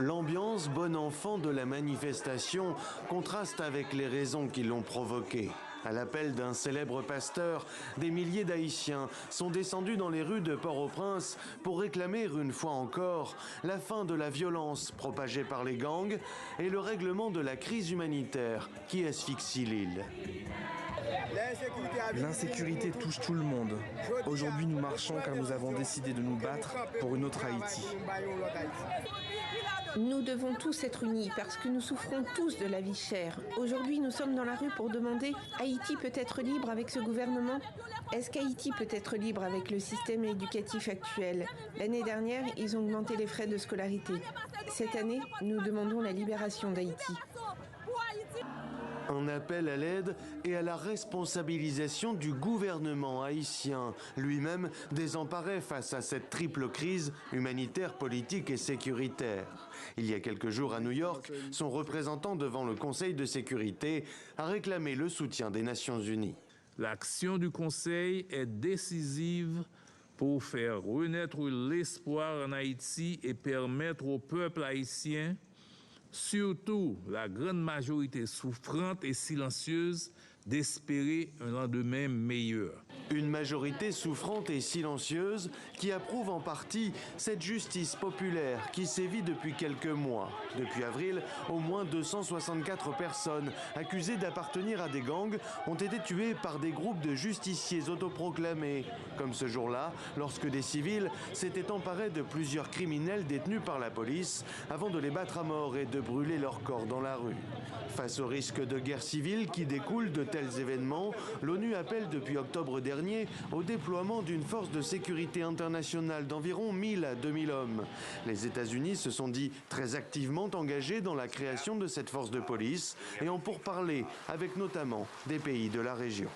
L'ambiance bon enfant de la manifestation contraste avec les raisons qui l'ont provoquée. À l'appel d'un célèbre pasteur, des milliers d'Haïtiens sont descendus dans les rues de Port-au-Prince pour réclamer une fois encore la fin de la violence propagée par les gangs et le règlement de la crise humanitaire qui asphyxie l'île. L'insécurité touche tout le monde. Aujourd'hui, nous marchons car nous avons décidé de nous battre pour une autre Haïti. Nous devons tous être unis parce que nous souffrons tous de la vie chère. Aujourd'hui, nous sommes dans la rue pour demander « Haïti peut être libre avec ce gouvernement ?» Est-ce qu'Haïti peut être libre avec le système éducatif actuel? L'année dernière, ils ont augmenté les frais de scolarité. Cette année, nous demandons la libération d'Haïti. Un appel à l'aide et à la responsabilisation du gouvernement haïtien, lui-même désemparé face à cette triple crise humanitaire, politique et sécuritaire. Il y a quelques jours à New York, son représentant devant le Conseil de sécurité a réclamé le soutien des Nations Unies. L'action du Conseil est décisive pour faire renaître l'espoir en Haïti et permettre au peuple haïtien, surtout la grande majorité souffrante et silencieuse, d'espérer un lendemain meilleur. Une majorité souffrante et silencieuse qui approuve en partie cette justice populaire qui sévit depuis quelques mois. Depuis avril, au moins 264 personnes accusées d'appartenir à des gangs ont été tuées par des groupes de justiciers autoproclamés. Comme ce jour-là, lorsque des civils s'étaient emparés de plusieurs criminels détenus par la police avant de les battre à mort et de brûler leurs corps dans la rue. Face au risque de guerre civile qui découle de tels événements, l'ONU appelle depuis octobre dernier au déploiement d'une force de sécurité internationale d'environ 1000 à 2000 hommes. Les États-Unis se sont dit très activement engagés dans la création de cette force de police et en pourparlers avec notamment des pays de la région.